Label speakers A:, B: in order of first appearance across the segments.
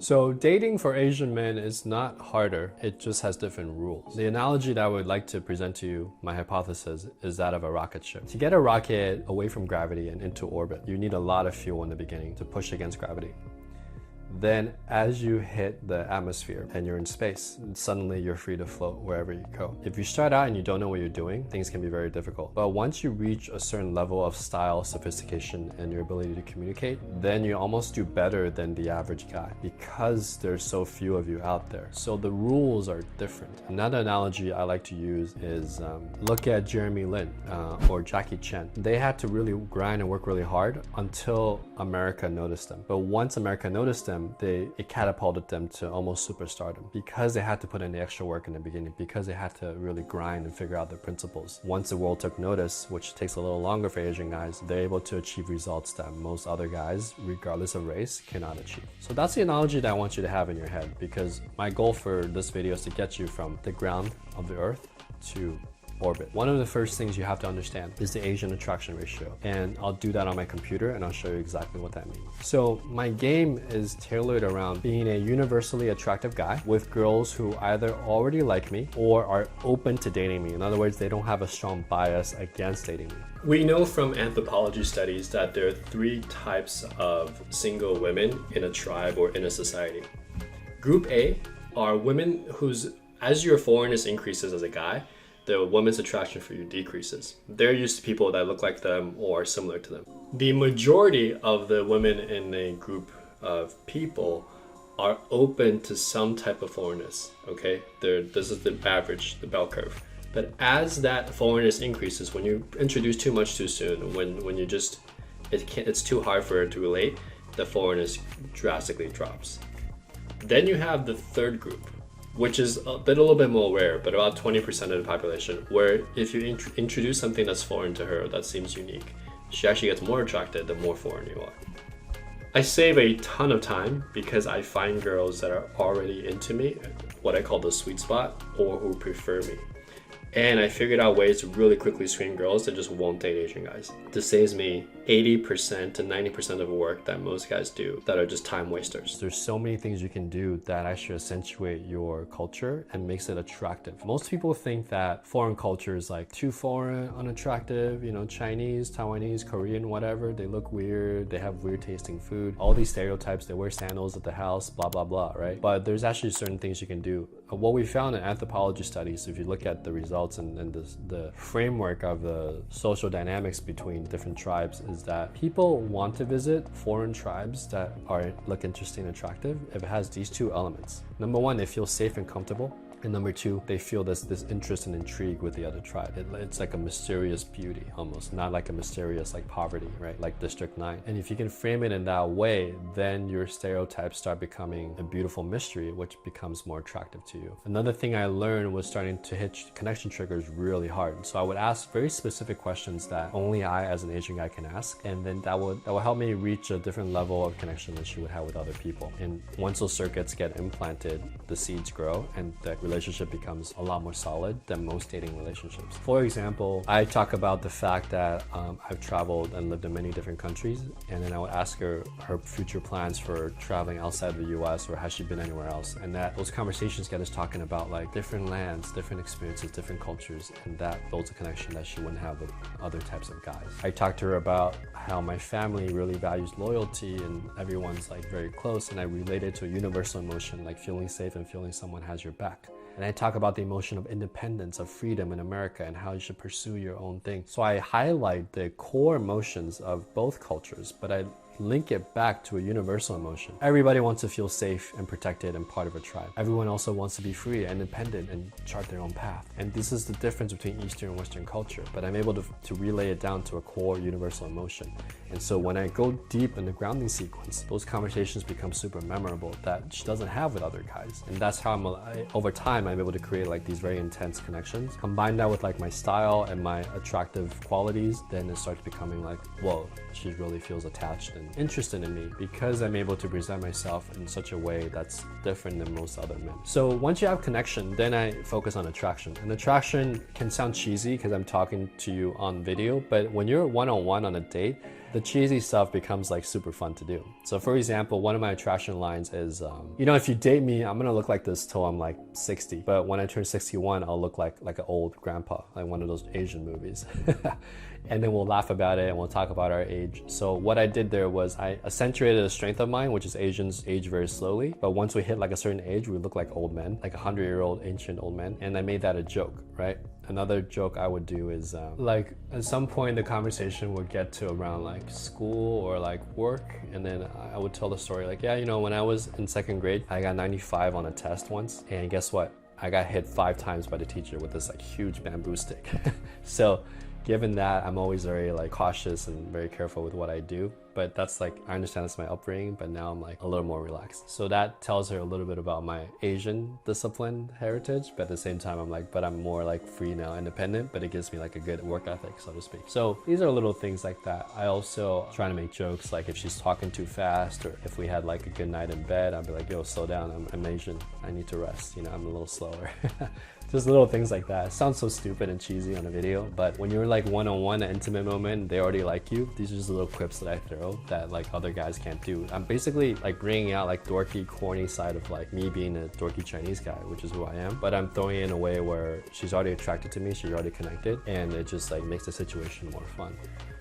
A: So dating for Asian men is not harder, it just has different rules. The analogy that I would like to present to you, my hypothesis, is that of a rocket ship. To get a rocket away from gravity and into orbit, you need a lot of fuel in the beginning to push against gravity. Then as you hit the atmosphere and you're in space, suddenly you're free to float wherever you go. If you start out and you don't know what you're doing, things can be very difficult. But once you reach a certain level of style, sophistication, and your ability to communicate, then you almost do better than the average guy because there's so few of you out there. So the rules are different. Another analogy I like to use is look at Jeremy Lin or Jackie Chan. They had to really grind and work really hard until America noticed them. But once America noticed them, it catapulted them to almost superstardom because they had to put in the extra work in the beginning, because they had to really grind and figure out their principles. Once the world took notice, which takes a little longer for Asian guys, they're able to achieve results that most other guys, regardless of race, cannot achieve. So that's the analogy that I want you to have in your head, because my goal for this video is to get you from the ground of the earth to orbit. One of the first things you have to understand is the Asian attraction ratio, and I'll do that on my computer and I'll show you exactly what that means. So my game is tailored around being a universally attractive guy with girls who either already like me or are open to dating me. In other words, they don't have a strong bias against dating me. We know from anthropology studies that there are 3 types of single women in a tribe or in a society. Group A are women whose, as your foreignness increases as a guy, the woman's attraction for you decreases. They're used to people that look like them or similar to them. The majority of the women in a group of people are open to some type of foreignness, okay? This is the average, the bell curve. But as that foreignness increases, when you introduce too much too soon, when you just, it's too hard for it to relate, the foreignness drastically drops. Then you have the third group, which is a little bit more rare, but about 20% of the population, where if you introduce something that's foreign to her, that seems unique, she actually gets more attracted the more foreign you are. I save a ton of time because I find girls that are already into me, what I call the sweet spot, or who prefer me. And I figured out ways to really quickly screen girls that just won't date Asian guys. This saves me 80% to 90% of work that most guys do that are just time wasters. There's so many things you can do that actually accentuate your culture and makes it attractive. Most people think that foreign culture is like too foreign, unattractive, you know, Chinese, Taiwanese, Korean, whatever. They look weird, they have weird tasting food, all these stereotypes, they wear sandals at the house, blah, blah, blah, right? But there's actually certain things you can do. What we found in anthropology studies, if you look at the results and the framework of the social dynamics between different tribes, is that people want to visit foreign tribes that look interesting and attractive if it has these 2 elements. Number 1, they feel safe and comfortable. And number 2, they feel this interest and intrigue with the other tribe. It's like a mysterious beauty almost, not like a mysterious like poverty, right? Like District 9. And if you can frame it in that way, then your stereotypes start becoming a beautiful mystery, which becomes more attractive to you. Another thing I learned was starting to hit connection triggers really hard. So I would ask very specific questions that only I as an Asian guy can ask. And then that will help me reach a different level of connection that you would have with other people. And once those circuits get implanted, the seeds grow and the relationship becomes a lot more solid than most dating relationships. For example, I talk about the fact that I've traveled and lived in many different countries, and then I would ask her future plans for traveling outside the US, or has she been anywhere else, and that those conversations get us talking about like different lands, different experiences, different cultures, and that builds a connection that she wouldn't have with other types of guys. I talked to her about how my family really values loyalty and everyone's like very close, and I related to a universal emotion like feeling safe and feeling someone has your back. And I talk about the emotion of independence, of freedom in America, and how you should pursue your own thing. So I highlight the core emotions of both cultures, but I link it back to a universal emotion. Everybody wants to feel safe and protected and part of a tribe. Everyone also wants to be free and independent and chart their own path. And this is the difference between Eastern and Western culture, but I'm able to relay it down to a core universal emotion. And so when I go deep in the grounding sequence, those conversations become super memorable that she doesn't have with other guys. And that's how over time, I'm able to create like these very intense connections. Combine that with like my style and my attractive qualities, then it starts becoming like, whoa, she really feels attached and interested in me because I'm able to present myself in such a way that's different than most other men. So once you have connection, then I focus on attraction. And attraction can sound cheesy because I'm talking to you on video, but when you're one-on-one on a date, the cheesy stuff becomes like super fun to do. So for example, one of my attraction lines is, you know, if you date me, I'm gonna look like this till I'm like 60, but when I turn 61, I'll look like an old grandpa, like one of those Asian movies. And then we'll laugh about it and we'll talk about our age. So what I did there was I accentuated a strength of mine, which is Asians age very slowly. But once we hit like a certain age, we look like old men, like 100-year-old ancient old men. And I made that a joke, right? Another joke I would do is like at some point the conversation would get to around like school or like work, and then I would tell the story like, yeah, you know, when I was in 2nd grade, I got 95 on a test once, and guess what? I got hit 5 times by the teacher with this like huge bamboo stick. So given that, I'm always very like cautious and very careful with what I do. But that's like, I understand that's my upbringing, but now I'm like a little more relaxed. So that tells her a little bit about my Asian discipline heritage, but at the same time, I'm like, but I'm more like free now, independent, but it gives me like a good work ethic, so to speak. So these are little things like that. I also try to make jokes, like if she's talking too fast, or if we had like a good night in bed, I'd be like, yo, slow down, I'm Asian, I need to rest, you know, I'm a little slower. Just little things like that. It sounds so stupid and cheesy on a video, but when you're like one-on-one, an intimate moment, they already like you. These are just little quips that I throw that like other guys can't do. I'm basically like bringing out like dorky, corny side of like me being a dorky Chinese guy, which is who I am, but I'm throwing it in a way where she's already attracted to me, she's already connected, and it just like makes the situation more fun.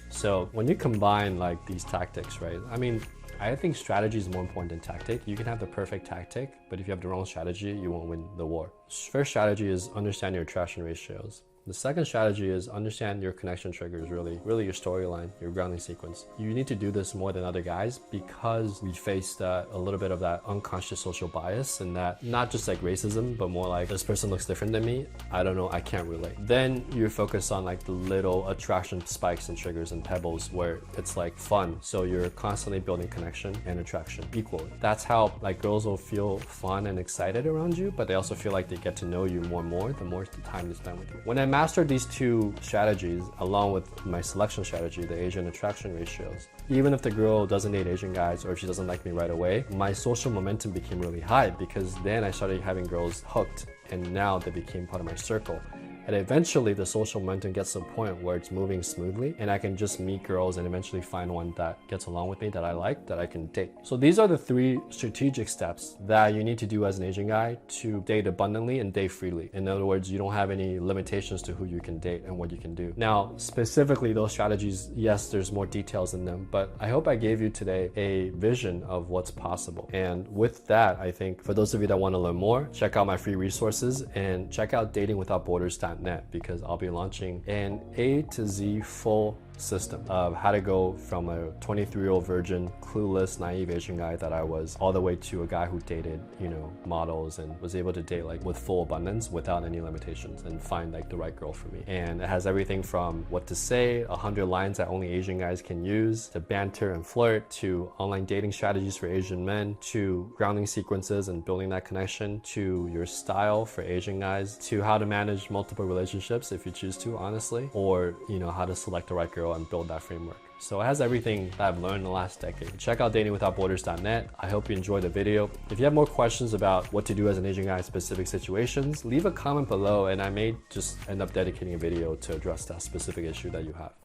A: So when you combine like these tactics, right? I mean, I think strategy is more important than tactic. You can have the perfect tactic, but if you have the wrong strategy, you won't win the war. First strategy is understand your attraction ratios. The second strategy is understand your connection triggers, really your storyline, your grounding sequence. You need to do this more than other guys because we face a little bit of that unconscious social bias, and that not just like racism, but more like this person looks different than me. I don't know, I can't relate. Then you focus on like the little attraction spikes and triggers and pebbles where it's like fun. So you're constantly building connection and attraction equally. That's how like girls will feel fun and excited around you, but they also feel like they get to know you more and more the more time they spend with you. When I mastered these 2 strategies along with my selection strategy, the Asian attraction ratios, even if the girl doesn't date Asian guys or if she doesn't like me right away, my social momentum became really high because then I started having girls hooked, and now they became part of my circle. And eventually the social momentum gets to a point where it's moving smoothly and I can just meet girls and eventually find one that gets along with me, that I like, that I can date. So these are the 3 strategic steps that you need to do as an Asian guy to date abundantly and date freely. In other words, you don't have any limitations to who you can date and what you can do. Now, specifically those strategies, yes, there's more details in them, but I hope I gave you today a vision of what's possible. And with that, I think for those of you that want to learn more, check out my free resources and check out datingwithoutborders.net, because I'll be launching an A to Z full system of how to go from a 23-year-old virgin, clueless, naive Asian guy that I was, all the way to a guy who dated, you know, models and was able to date like with full abundance without any limitations and find like the right girl for me. And it has everything from what to say, 100 lines that only Asian guys can use, to banter and flirt, to online dating strategies for Asian men, to grounding sequences and building that connection, to your style for Asian guys, to how to manage multiple relationships if you choose to, honestly, or, you know, how to select the right girl and build that framework. So it has everything that I've learned in the last decade. Check out datingwithoutborders.net. I hope you enjoyed the video. If you have more questions about what to do as an Asian guy in specific situations, leave a comment below and I may just end up dedicating a video to address that specific issue that you have.